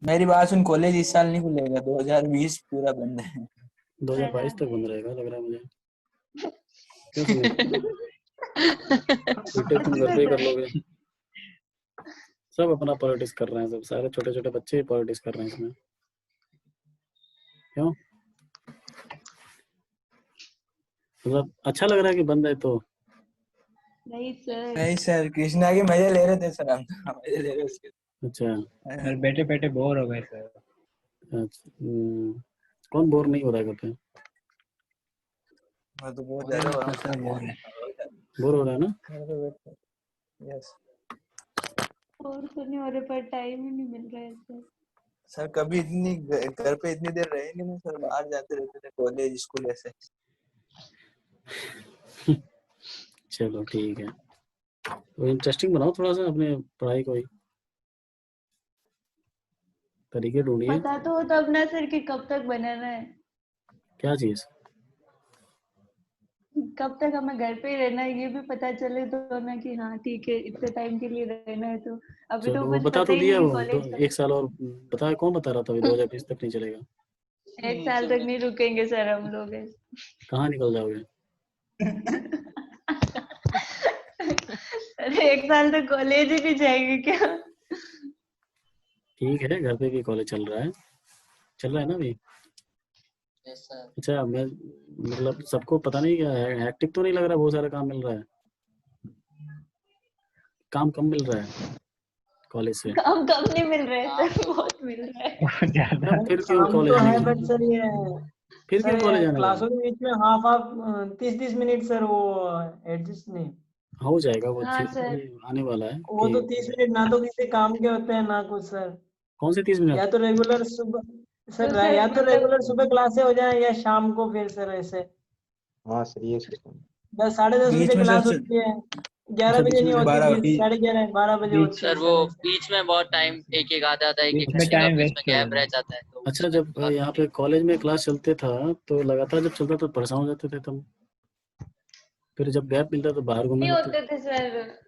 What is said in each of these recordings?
मेरी बात सुन, कॉलेज इस साल नहीं खुलेगा, 2020 पूरा बंद है। 2022 तक बंद रहेगा लग रहा है मुझे। क्यों सुमित, बीटेक तुम घर पे ही कर लोगे? सब अपना पॉलिटिक्स कर रहे हैं, सब सारे छोटे छोटे बच्चे ही पॉलिटिक्स कर रहे हैं इसमें। क्यों, मतलब अच्छा लग रहा है कि बंद है तो? नहीं सर, कृष्णा के मजे ले रहे थे सर, हम तो मजे ले रहे उसके। अच्छा सर बैठे बैठे बोर हो गए सर। अच्छा, कौन बोर नहीं हो रहा है घर पे? मैं तो बहुत ज्यादा हो रहा हूँ सर, बोर हो रहा है ना? यस और तो नहीं हो रहे, पर टाइम ही नहीं मिल रहा है सर। सर, कभी इतनी घर पे इतनी देर रहे नहीं ना सर, बाहर जाते रहते थे, कॉलेज स्कूल ऐसे। चलो ठीक है, तो इंटरेस्टिंग बनाओ थोड़ा सा अपने पढ़ाई को ही, तरीके ढूंढिए। पता तो हो तब ना सर कि कब तक बनाना है, क्या चीज? कब तक हमें घर पे ही रहना है ये भी पता चले तो ना कि हाँ ठीक है इतने टाइम के लिए रहना है। तो अभी तो चलो वो कुछ बता पता तो ही दिया नहीं वो, कॉलेज का। 1 साल और बताया, कौन बता रहा था अभी 2020 तक नहीं चलेगा? 1 साल तक नहीं रुकेंगे सर हम लोग। कहाँ निकल जाओगे? अरे 1 साल तक कॉलेज ही नहीं जाएंगे क्या? ठीक है, घर पे भी कॉलेज चल रहा है ना अभी? अच्छा, मैं मतलब सबको पता नहीं, क्या हैक्टिक तो नहीं लग रहा, बहुत सारा काम मिल रहा है? काम कम मिल रहा है कॉलेज से? काम कम नहीं मिल रहे हैं सर, बहुत मिल रहा है। ज्यादा फिर क्यों काम कॉलेज तो आने है लगा? बट सर ये फिर क्यों सर कॉलेज आने लगा? क्लासों के बीच में हाफ हाफ 30-30 मिनट सर वो एडजस्ट नहीं। हो जाएगा वो, हाँ सर। आने वाला है वो तो कि 30 मिनट ना तो किसी काम के होते हैं ना कुछ सर। कौन से 30 मिनट? या तो रेगुलर सुबह तो सर, सर या तो मतलब रेगुलर सुबह क्लासे हो जाए या शाम को फिर सर ऐसे हाँ सर ये सिस्टम। 10 साढ़े 10 बीच बजे में क्लास सर होती है, अच्छा 11 बीच बजे में नहीं होती, 12 फिर 11:30 12 बजे बीच होती है सर वो सर। बीच में बहुत टाइम एक एक आ जाता है, एक एक बीच में घंटे का टाइम बीच में वेस्ट हो गैप रह जाता है। जाता है तो अच्छा, उसमें जब बात यहाँ होती पे है। कॉलेज में क्लास चलते था तो लगातार जब चलता तो परेशान हो जाते थे तुम, फिर जब गैप मिलता तो बाहर घूमने नहीं लगते? होते थे सर।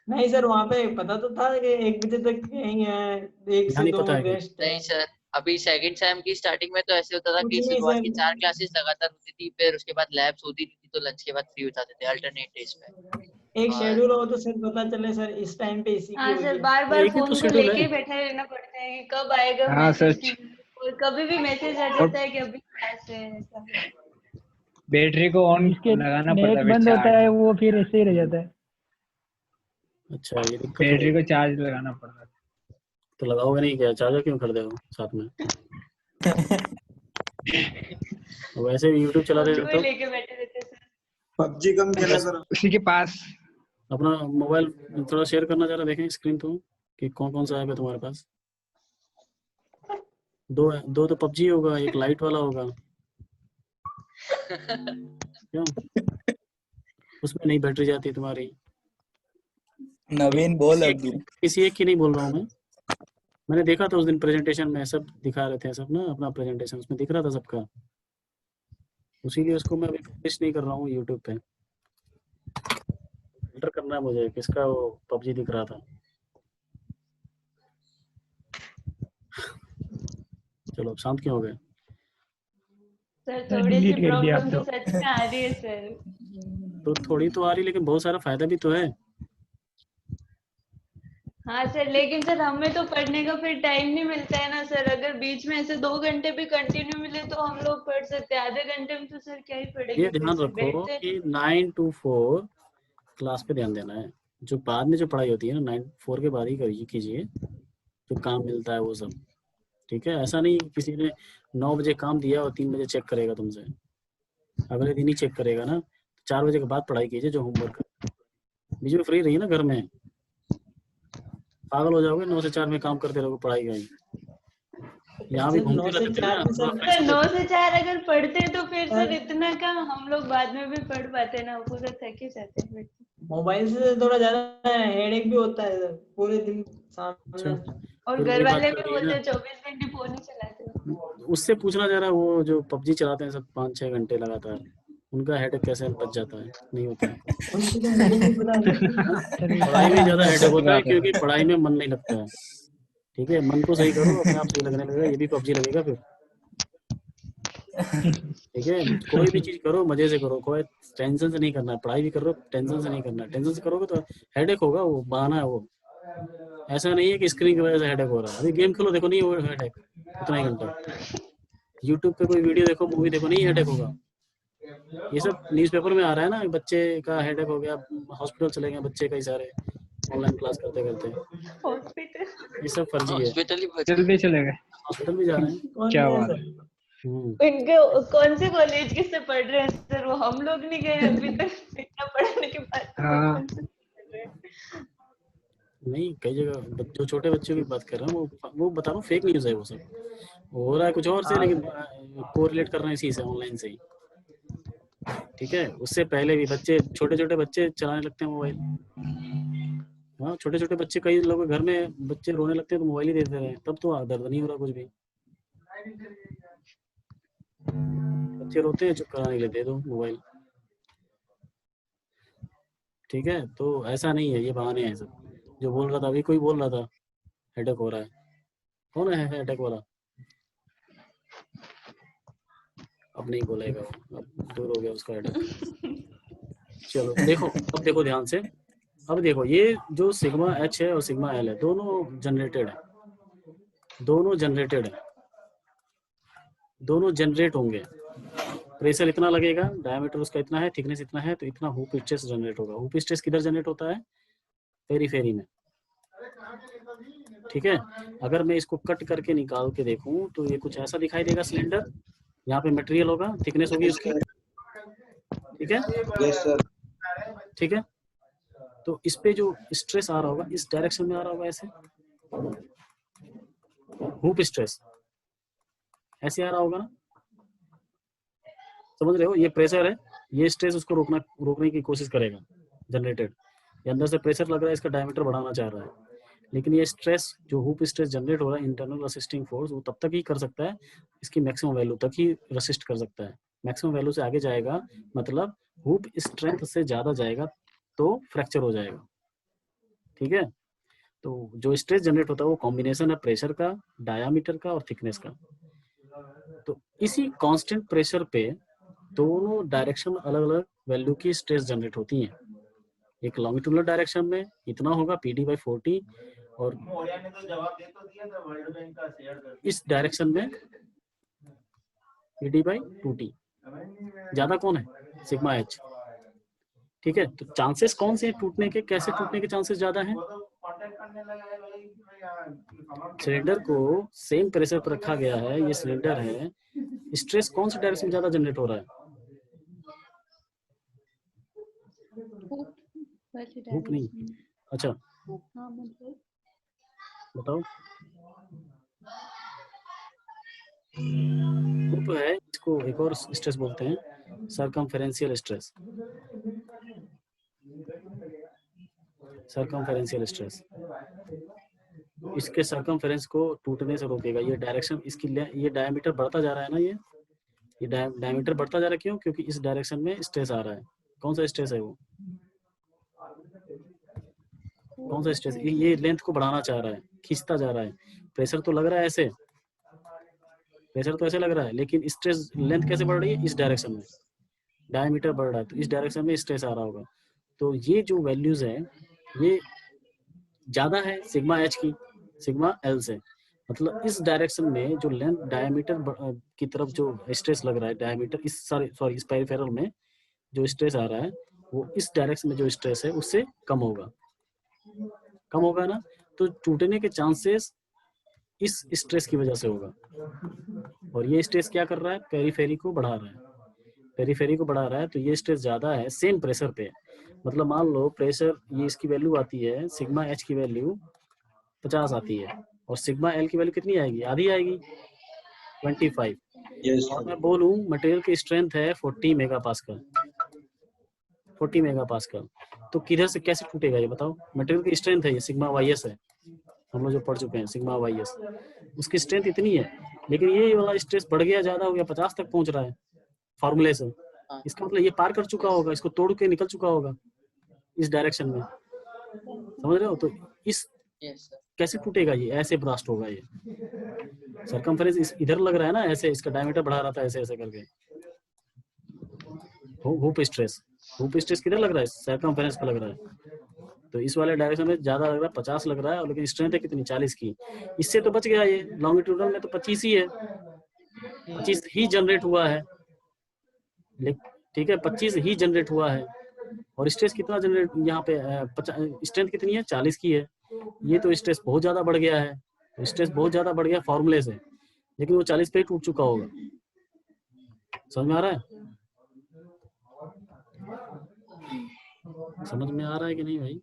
नहीं सर, वहाँ पे पता तो था कि 1 बजे तक यही है, 1 यहाँ से नहीं 2 पता है क्या? रेस्ट है। नहीं सर, अभी सेकंड सेम की स्टार्टिंग में तो ऐसे होता था कुछ कि नहीं शुरुआत सर, की 4 क्लासेस लगातार होती थी, फिर उसके बाद लैब्स होती थी तो लंच के बाद फ्री हो जाते थे अल्टरनेट डेज पे। एक और शेड्यूल हो तो सर पता चले सर इस टाइम पे इसी की हाँ सर, होगी। बार तो बार एक ही तो फोन को शेड्यूल लेके है। ही बैठे रहना पड़ता है कि कब आएगा हाँ मैसेज सर, की। और कभी भी मैसेज आ और जाता है कि अभी क्लास है ऐसा। बैटरी को ऑन जिसके लगाना पड़ता नेट है बंद होता चार्ज। है वो फिर ऐसे ही रह जाता है। अच्छा, ये दिक्कत हो बैटरी गई। को चार्ज लगाना पड़ता है। तो लगाओगे नहीं क्या? चार्जर क्यों खरीदे हो साथ में? वैसे भी यूट्यूब चला रहे फोन हो को ही तो लेके बैठे रहते हैं सर। पबजी कम खेला बस करो। उसी के पास अपना मोबाइल थोड़ा शेयर करना, जरा देखें स्क्रीन तो, कि कौन कौन सा ऐप है तुम्हारे पास। दो दो तो पबजी होगा, एक लाइट वाला होगा। क्यों, उसमें नहीं बैटरी जाती तुम्हारी? नवीन बोल किसी एक अभी। किसी एक की नहीं बोल रहा हूँ मैं। मैंने देखा था उस दिन प्रेजेंटेशन में, सब दिखा रहे थे सब ना अपना प्रेजेंटेशन, उसमें दिख रहा था सबका। उसी लिए उसको मैं अभी पब्लिश नहीं कर रहा हूँ यूट्यूब पे। फिल्टर करना है मुझे किसका वो पबजी दिख रहा था। चलो, अब शांत क्यों हो गए? सर सर थोड़ी सी डिलीट कर दिया आप प्रॉब्लम तो तो। सच में आ रही है सर। तो थोड़ी तो आ रही, लेकिन बहुत सारा फायदा भी तो है। हाँ सर, लेकिन सर हमें तो पढ़ने का फिर टाइम नहीं मिलता है ना सर। अगर बीच में ऐसे 2 घंटे भी कंटिन्यू मिले तो हम लोग पढ़ सकते हैं, आधे घंटे में तो सर क्या ही ये पढ़ेंगे फिर ध्यान से रखो बैठते कि हैं। 9 to 4 क्लास पे ध्यान देना है। जो बाद में जो पढ़ाई होती है ना, 9 4 के बाद ही करिए, कीजिए जो काम मिलता है वो सब। ठीक है, ऐसा नहीं किसी ने 9 बजे काम दिया और 3 बजे चेक करेगा तुमसे, अगले दिन ही चेक करेगा ना। 4 बजे के बाद पढ़ाई कीजिए जो होमवर्क है। बीच में फ्री रहिए ना घर में, पागल हो जाओगे 9 से 4 में काम करते रहोगे पढ़ाई का ही। यहाँ भी सर घूमते 9 से रहते थे ना 4 में थोड़ा सर फ्रेश सर होते 9 थे। से 4 अगर पढ़ते तो फिर सर सर इतना काम हम लोग बाद में भी पढ़ पाते ना, पूरा थक ही जाते हैं। मोबाइल से थोड़ा ज्यादा हेडेक भी होता है सर, पूरे दिन अच्छा, सामने। और फिर घर वही बात वाले कर भी रही है बोलते ना, हैं 24 घंटे फोन ही चलाते हो। उससे पूछना जरा, वो जो पबजी चलाते हैं सब 5-6 घंटे लगातार, उनका हेडेक कैसे बच जाता है? नहीं होता है। उनको तो मुझे नहीं पता सर। पढ़ाई में ज़्यादा हेडेक सच होता है बात है क्योंकि सर। पढ़ाई में मन नहीं लगता है। ठीक है, मन को सही करो, अपने आप सही लगने लगेगा, ये भी पबजी लगेगा फिर। ठीक है, कोई भी चीज करो मजे से करो, कोई टेंशन से नहीं करना है। पढ़ाई भी कर रहे हो टेंशन से नहीं करना है, टेंशन से करोगे तो हेडेक होगा, वो बहाना है वो। ऐसा नहीं है कि स्क्रीन की वजह से हेडेक हो रहा है। अभी गेम खेलो, देखो नहीं हो हेडेक उतना ही घंटा। यूट्यूब पे कोई वीडियो देखो, मूवी देखो, नहीं हेडेक होगा। ये सब न्यूज़पेपर में आ रहा है ना, बच्चे का हेडेक हो गया, हॉस्पिटल चले गए बच्चे कई सारे ऑनलाइन क्लास करते करते। हॉस्पिटल ये सब फर्जी है। हॉस्पिटल ही भर्ती जल्दी चले गए। हॉस्पिटल भी जा रहे हैं। कौन क्या है बात सर? है। इनके कौन से कॉलेज के से पढ़ रहे हैं सर? वो हम लोग नहीं गए अभी तक इतना पढ़ने के बाद। हाँ। नहीं, कई जगह जो छोटे बच्चों की बात कर रहा हूँ, वो बता रहा हूँ, फेक न्यूज़ है वो सब। हो रहा है कुछ और से, लेकिन कोरिलेट कर रहे हैं इसी से, ऑनलाइन से ही। ठीक है, उससे पहले भी बच्चे, छोटे छोटे बच्चे चलाने लगते हैं मोबाइल। हाँ, छोटे छोटे बच्चे, कई लोगों के घर में बच्चे रोने लगते हैं तो मोबाइल ही देते रहे, तब तो दर्द नहीं हो रहा कुछ भी। बच्चे रोते हैं, चुप कराने के लिए दे दो मोबाइल। ठीक है, तो ऐसा नहीं है, ये बहाने हैं सब। जो बोल रहा था अभी, कोई बोल रहा था हेडेक हो रहा है, कौन है हेडेक वाला? अब नहीं बोलेगा, अब दूर हो गया उसका हेडेक। चलो देखो, अब देखो ध्यान से। अब देखो, ये जो सिग्मा एच है और सिग्मा एल है, दोनों जनरेटेड है, दोनों जनरेटेड है, दोनों जनरेट होंगे। प्रेशर इतना लगेगा, डायमीटर उसका इतना है, थिकनेस इतना है, तो इतना हूप स्ट्रेस जनरेट होगा। हूप स्ट्रेस किधर जनरेट होता है? पेरीफेरी में। ठीक है, अगर मैं इसको कट करके निकाल के देखूं तो ये कुछ ऐसा दिखाई देगा सिलेंडर। यहाँ पे मटेरियल होगा, थिकनेस होगी उसकी। ठीक है, यस सर। ठीक है, तो इस पे जो स्ट्रेस आ रहा होगा, इस डायरेक्शन में आ रहा होगा, ऐसे हूप स्ट्रेस ऐसे आ रहा होगा ना, समझ रहे हो? ये प्रेशर है, ये स्ट्रेस उसको रोकने की कोशिश करेगा, जनरेटेड। ये अंदर से प्रेशर लग रहा है, इसका डायमीटर बढ़ाना चाह रहा है, लेकिन ये स्ट्रेस जो हूप स्ट्रेस जनरेट हो रहा है, इंटरनल रेसिस्टिंग फोर्स, वो तब तक ही कर सकता है, इसकी मैक्सिमम वैल्यू तक ही रेसिस्ट कर सकता है। मैक्सिमम वैल्यू से आगे जाएगा, मतलब हूप स्ट्रेंथ से ज़्यादा जाएगा तो फ्रैक्चर हो जाएगा। ठीक है, तो जो स्ट्रेस जनरेट होता है वो कॉम्बिनेशन है प्रेशर का, डायामीटर का और थिकनेस का। तो इसी कांस्टेंट प्रेशर पे दोनों डायरेक्शन अलग अलग वैल्यू की स्ट्रेस जनरेट होती हैं। एक लॉन्गिट्यूडनल डायरेक्शन में इतना होगा PD/40, और इस डायरेक्शन में PD/2T। ज्यादा कौन है? Sigma H. ठीक है, तो चांसेस कौन से टूटने के, कैसे टूटने के चांसेस ज्यादा हैं? सिलेंडर को सेम प्रेशर पर रखा गया है, ये सिलेंडर है, स्ट्रेस कौन से डायरेक्शन में ज्यादा जनरेट हो रहा है? हूप नहीं, अच्छा बताओ। हूप है, इसको एक और स्ट्रेस बोलते हैं, सर्कमफेरेंशियल स्ट्रेस। सर्कमफेरेंशियल स्ट्रेस इसके सर्कमफेरेंस को टूटने से रोकेगा। ये डायरेक्शन, इसकी ये डायमीटर बढ़ता जा रहा है ना, ये डायमीटर बढ़ता जा रहा है। क्यों? क्योंकि इस डायरेक्शन में स्ट्रेस आ रहा है। कौन सा स्ट्रेस है वो? कौन सा स्ट्रेस? ये लेंथ को बढ़ाना चाह रहा है, खींचता जा रहा है। प्रेशर तो लग रहा है ऐसे, प्रेशर तो ऐसे लग रहा है, लेकिन स्ट्रेस, लेंथ कैसे बढ़ रही है? इस डायरेक्शन में डायमीटर बढ़ रहा है, तो इस डायरेक्शन में स्ट्रेस आ रहा होगा। तो ये जो वैल्यूज है, ये ज्यादा है सिग्मा एच की सिग्मा एल से। मतलब इस डायरेक्शन में जो लेंथ, डायमीटर की तरफ जो स्ट्रेस लग रहा है, डायमीटर इस सॉरी इस पेरिफेरल में जो स्ट्रेस आ रहा है, वो इस डायरेक्शन में जो स्ट्रेस है उससे कम होगा। कम होगा ना, तो टूटने के चांसेस इस स्ट्रेस की वजह से होगा। और ये स्ट्रेस क्या कर रहा है? पेरीफेरी को बढ़ा रहा है, पेरीफेरी को बढ़ा रहा है। तो ये स्ट्रेस ज्यादा है सेम प्रेशर पे। मतलब मान लो प्रेशर, ये इसकी वैल्यू आती है, सिग्मा एच की वैल्यू 50 आती है, और सिग्मा एल की वैल्यू कितनी आएगी? आधी आएगी, 25। यस और मैं बोलूं मटेरियल की स्ट्रेंथ है 40 मेगापास्कल, 40 मेगापास्कल, तो किधर से कैसे टूटेगा ये बताओ? मटेरियल की स्ट्रेंथ है, ये सिग्मा वाईएस है, हम लोग जो पढ़ चुके हैं, सिग्मा वाईएस, उसकी स्ट्रेंथ इतनी है, लेकिन ये वाला स्ट्रेस बढ़ गया, ज्यादा हो गया, 50 तक पहुंच रहा है फार्मूले से। इसका मतलब ये पार कर चुका होगा, इसको तोड़ के निकल चुका होगा इस डायरेक्शन में, समझ रहे हो? तो इस यस सर। कैसे टूटेगा ये, ऐसे ब्रास्ट होगा ये। सरकमफेरेंस इधर लग रहा है ना, ऐसे इसका डायमीटर बढ़ा रहा था ऐसे ऐसे करके। हुप स्ट्रेस किधर लग रहा है, सरकमफेरेंस पे लग रहा है, तो इस वाले डायरेक्शन में ज्यादा लग रहा है, 50 लग रहा है, लेकिन स्ट्रेंथ है कितनी, 40 की। इससे तो बच गया ये, लॉन्गिट्यूडनल में तो 25 ही है, 25 ही जनरेट हुआ है, ठीक है, 25 ही जनरेट हुआ है। और स्ट्रेस कितना जनरेट यहाँ पे, स्ट्रेंथ कितनी है, 40 की है। ये तो स्ट्रेस बहुत ज्यादा बढ़ गया है, स्ट्रेस बहुत ज्यादा बढ़ गया फॉर्मूले से, लेकिन वो 40 पे ही टूट चुका होगा। समझ में आ रहा है, समझ में आ रहा है कि नहीं भाई?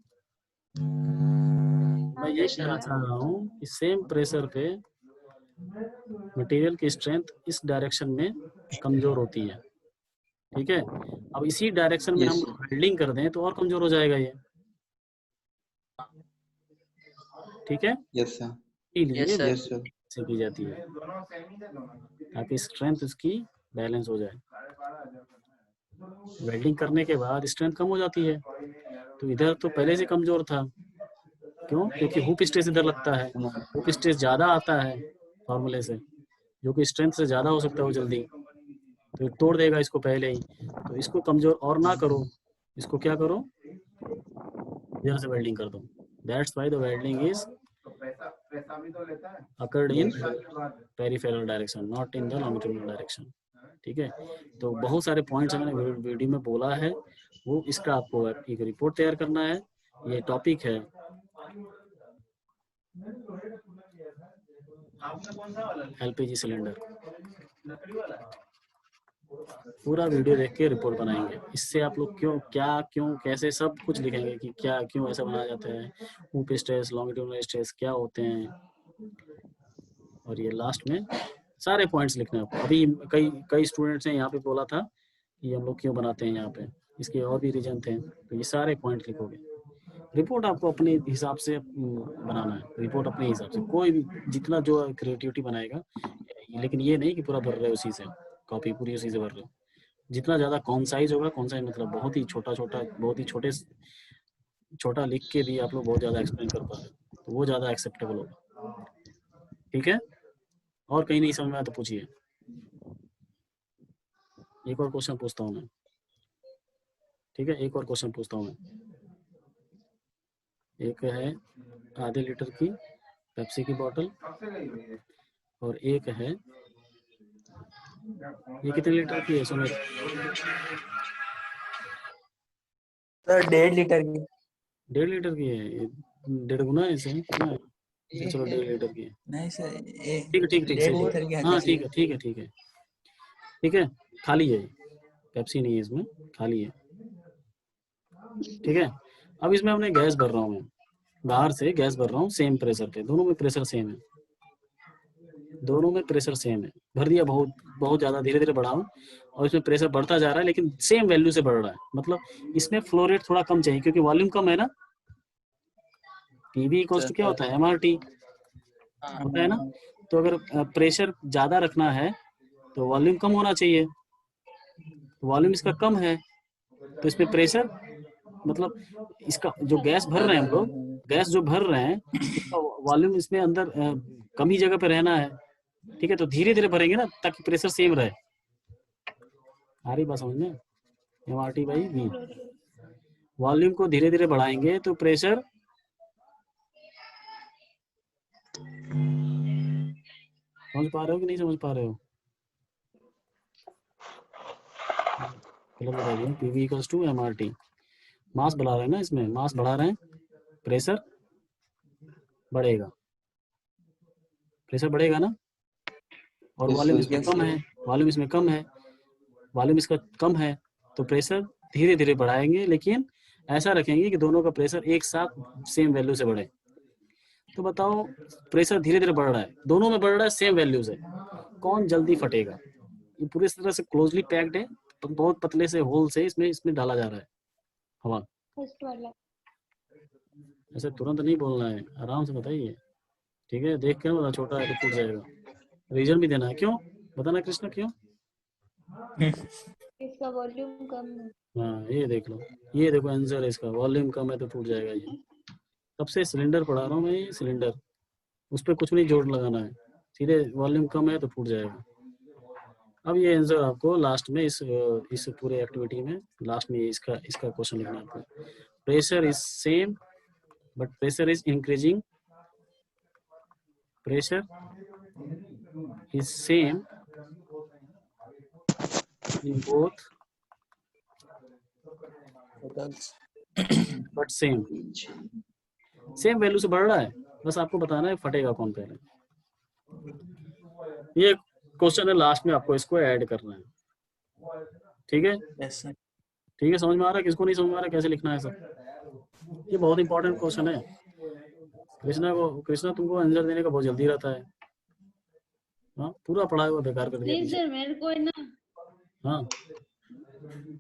मैं ये कहना चाह रहा हूँ कि सेम प्रेशर पे मटेरियल की स्ट्रेंथ इस डायरेक्शन में कमजोर होती है, ठीक है। अब इसी डायरेक्शन में हम वेल्डिंग कर दें तो और कमजोर हो जाएगा ये, ठीक है। यस सर, इसलिए Yes, sir. Yes sir. से की जाती है ताकि स्ट्रेंथ उसकी बैलेंस हो जाए। वेल्डिंग करने के बाद स्ट्रेंथ कम हो जाती है, तो इधर तो पहले से कमजोर था, क्यों? क्योंकि हुप स्ट्रेस इधर लगता है, हुप स्ट्रेस ज्यादा आता है फॉर्मूले से, जो कि स्ट्रेंथ से ज्यादा हो सकता है वो जल्दी, तो तोड़ देगा इसको पहले ही। तो इसको कमजोर और ना करो, इसको क्या करो, इधर से वेल्डिंग कर दो। That's why the welding is occurred in peripheral direction, not in the longitudinal direction, ठीक है। तो बहुत सारे पॉइंट्स मैंने वीडियो में बोला है, वो इसका आपको एक रिपोर्ट तैयार करना है। ये टॉपिक है एलपीजी सिलेंडर, पूरा वीडियो देख के रिपोर्ट बनाएंगे। इससे आप लोग क्यों, क्या, क्यों, कैसे, सब कुछ लिखेंगे कि क्या, क्यों ऐसा बनाया जाता है, हुप स्ट्रेस, लॉन्गिट्यूडिनल स्ट्रेस क्या होते हैं, और ये लास्ट में सारे पॉइंट्स लिखने हैं आपको। अभी कई स्टूडेंट्स ने यहाँ पे बोला था कि हम लोग क्यों बनाते हैं यहाँ पे, इसके और भी रीजन थे, तो ये सारे पॉइंट लिखोगे। रिपोर्ट आपको अपने हिसाब से बनाना है, रिपोर्ट अपने हिसाब से, कोई भी जितना जो क्रिएटिविटी बनाएगा, लेकिन ये नहीं कि पूरा भर रहे हो उसी से, कॉपी पूरी उसी से भर रहे हो। जितना ज्यादा कॉन्साइज होगा, कॉन्साइज मतलब बहुत ही छोटा छोटा, बहुत ही छोटा लिख के भी आप लोग बहुत ज्यादा एक्सप्लेन कर पा रहे हो, तो वो ज्यादा एक्सेप्टेबल होगा, ठीक है। और कहीं नहीं समझ में आया तो पूछिए। एक और क्वेश्चन पूछता हूँ मैं, ठीक है, एक और क्वेश्चन पूछता हूँ मैं। एक है आधे लीटर की पेप्सी की बोतल, और एक है, ये कितने लीटर की है सुमित? सर 1.5 लीटर की। 1.5 लीटर की है, ये 1.5 गुना है इसे, कितना है? चलो 1.5 लीटर की है, नहीं सर, ठीक है, ठीक है, 1.5 लीटर की हाँ ठीक है, ठीक है, ठीक है, ठीक है, खाली है, पेप्सी नहीं है इसमें, खाली है, ठीक है। अब इसमें हमने गैस भर रहा हूँ मैं, बाहर से गैस भर रहा हूँ सेम प्रेशर पे, दोनों में प्रेशर सेम है, दोनों में प्रेशर सेम है। भर दिया, बहुत बहुत ज्यादा, धीरे धीरे बढ़ाऊं, और इसमें प्रेशर बढ़ता जा रहा है, लेकिन सेम वैल्यू से बढ़ रहा है, मतलब इसमें फ्लो रेट थोड़ा कम चाहिए, क्योंकि वॉल्यूम कम है ना। पीवी इक्वल्स टू क्या होता है, एमआरटी होता है ना। तो अगर प्रेशर ज्यादा रखना है तो वॉल्यूम कम होना चाहिए, वॉल्यूम इसका कम है, तो इसमें प्रेशर, मतलब इसका जो गैस भर रहे हैं हम लोग, गैस जो भर रहे हैं, इसका वॉल्यूम इसमें अंदर कम ही जगह पे रहना है, ठीक है। तो धीरे धीरे भरेंगे ना, ताकि प्रेशर सेम रहे। आ रही बात समझ में? एमआरटी बाई वी, वॉल्यूम को धीरे धीरे बढ़ाएंगे तो प्रेशर समझ पा रहे हो कि नहीं समझ पा रहे हो? गलत बता दिया। पीवी इक्वल्स टू एमआरटी, मास बढ़ा रहे हैं ना, इसमें मास बढ़ा रहे हैं, प्रेशर बढ़ेगा, प्रेशर बढ़ेगा ना। और वॉल्यूम इसमें कम है, वॉल्यूम इसमें कम है, वॉल्यूम इसका कम है, तो प्रेशर धीरे धीरे बढ़ाएंगे, लेकिन ऐसा रखेंगे कि दोनों का प्रेशर एक साथ सेम वैल्यू से बढ़े। तो बताओ, प्रेशर धीरे धीरे बढ़ रहा है, दोनों में बढ़ रहा है सेम वैल्यू से, कौन जल्दी फटेगा? ये पूरी तरह से क्लोजली पैक्ड है, बहुत पतले से होल से इसमें डाला जा रहा है हवा। ऐसे तुरंत नहीं बोलना है, आराम से बताइए, ठीक है। देख के ना, छोटा है तो टूट जाएगा। रीजन भी देना है, क्यों बताना कृष्णा, क्यों? इसका वॉल्यूम कम है। हाँ, ये देख लो, ये देखो आंसर है इसका, वॉल्यूम कम है तो टूट जाएगा ये। तब से सिलेंडर पढ़ा रहा हूँ मैं, ये सिलेंडर, उस पर कुछ नहीं जोड़ लगाना है, सीधे वॉल्यूम कम है तो फूट जाएगा। अब ये आंसर आपको लास्ट में इस पूरे एक्टिविटी में लास्ट में इसका क्वेश्चन लिखना है आपको। Pressure is same but pressure is increasing, pressure is same in both but same value से बढ़ रहा है, बस आपको बताना है फटेगा कौन पहले। ये क्वेश्चन है, लास्ट में आपको इसको ऐड करना है, ठीक है? Yes sir. ठीक है, समझ में आ रहा है? किसको नहीं समझ में आ रहा है कैसे लिखना है सब? ये बहुत इंपॉर्टेंट क्वेश्चन है। कृष्णा तुमको आंसर देने का बहुत जल्दी रहता है। हाँ, पूरा पढ़ा हुआ बेकार कर दिया नहीं पीछे। सर मेरे को है ना, हाँ,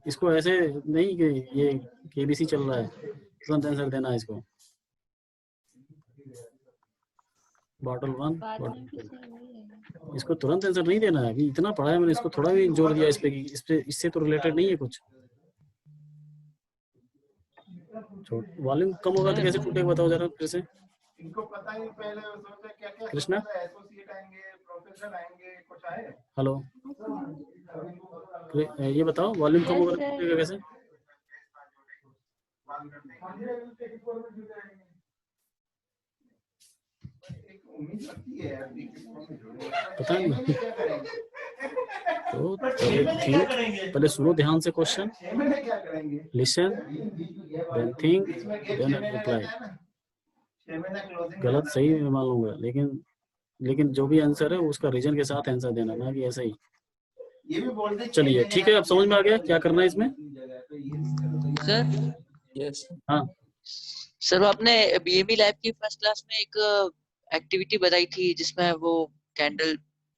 इसको ऐसे नहीं कि ये केबीसी चल रहा है तुरंत आंसर देना है इसको। बॉटल 1 बाद बॉटल में भी 2, सर वही है। इसको तुरंत आंसर नहीं देना है। अभी इतना पढ़ा है मैंने, इसको थोड़ा भी जोर दिया इस पे कि इस पे इससे तो रिलेटेड नहीं है कुछ। वॉल्यूम कम होगा तो कैसे टूटेगा बताओ जरा फिर से। इनको पता ही पहले सोचा क्या क्या कृष्णा? एसोसिएट आएंगे, प्रोफेसर आएंगे, कुछ आए। हेलो, ये बताओ वॉल्यूम कम होगा तो Yes, sir. टूटेगा कैसे? पता नहीं। तो पहले सुनो ध्यान से question, listen then think then reply. गलत सही मैं मान लूंगा, लेकिन जो भी आंसर है उसका रीजन के साथ आंसर देना, ना कि ऐसा ही। चलिए ठीक है, अब समझ में आ गया क्या करना है इसमें? सर यस हाँ सर, वो आपने बीएमई लैब की फर्स्ट क्लास में एक एक्टिविटी बताई थी जिसमें वो कैंडल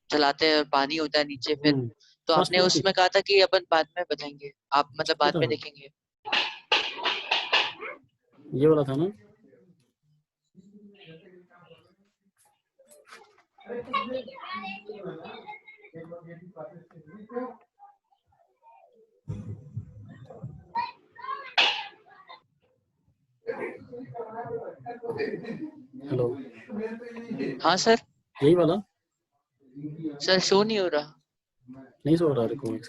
जलाते हैं और पानी होता है नीचे, फिर तो फर्स्ट आपने क्लास की? उसमें कहा था कि अपन बाद में बताएंगे, आप मतलब बाद में बताओ। देखेंगे। ये वाला था ना? हेलो, हाँ सर। यही वाला? सर शो नहीं हो रहा। नहीं सो रहा रिकॉर्ड।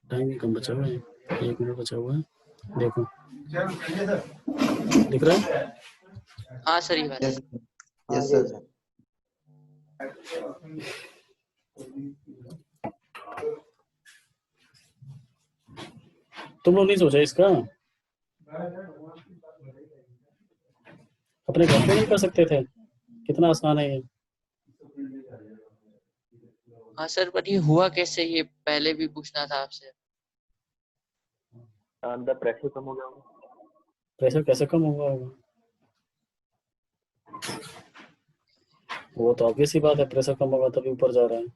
टाइम ही कम बचा हुआ है, 1 मिनट बचा हुआ है। देखो दिख रहा है? हाँ सर, ये वाला। Yes sir. तुम लोग नहीं सोचा इसका? अपने घर पे नहीं कर सकते थे? कितना आसान है ये। हाँ सर, पर ये हुआ कैसे, ये पहले भी पूछना था आपसे। अंदर प्रेशर कम हो गया होगा। प्रेशर कैसे कम होगा? वो तो ऑब्वियस ही बात है, प्रेशर कम होगा तभी ऊपर जा रहा है,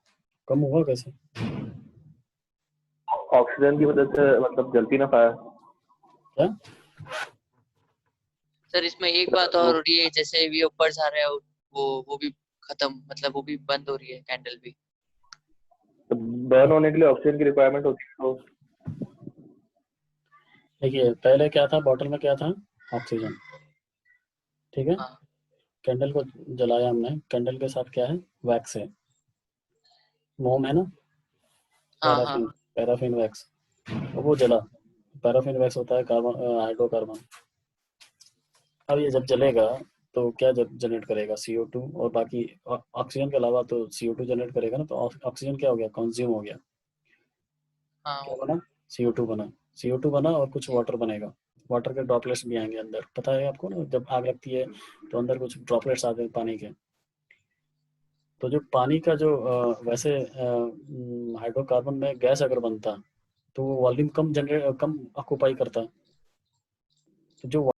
कम होगा कैसे? ऑक्सीजन की वजह से मतलब जलती ना पाया। क्या? सर इसमें एक बात और हो रही है, जैसे भी ऊपर जा रहा है वो भी खत्म, मतलब वो भी बंद हो रही है कैंडल भी। तो बर्न होने के लिए ऑक्सीजन की रिक्वायरमेंट होती है। तो देखिए पहले क्या था, बॉटल में क्या था? ऑक्सीजन, ठीक है। हाँ। कैंडल को जलाया हमने, कैंडल के साथ क्या है? वैक्स है, मोम है ना, पैराफिन, पैराफिन वैक्स, तो वो जला। पैराफिन वैक्स होता है कार्बन, हाइड्रोकार्बन। अब ये जब जलेगा तो क्या जनरेट करेगा? CO2, और बाकी ऑक्सीजन के अलावा तो CO2 जनरेट करेगा ना, तो ऑक्सीजन क्या हो गया? कंज्यूम हो गया। क्या बना? CO2 बना। CO2 बना और कुछ वाटर बनेगा, वाटर के ड्रॉपलेट्स भी आएंगे अंदर। पता है आपको ना, जब आग लगती है तो अंदर कुछ ड्रॉपलेट्स आते हैं पानी के। तो जो पानी का जो वैसे हाइड्रोकार्बन में गैस अगर बनता तो वो वॉल्यूम कम ऑक्यूपाई करता। तो जो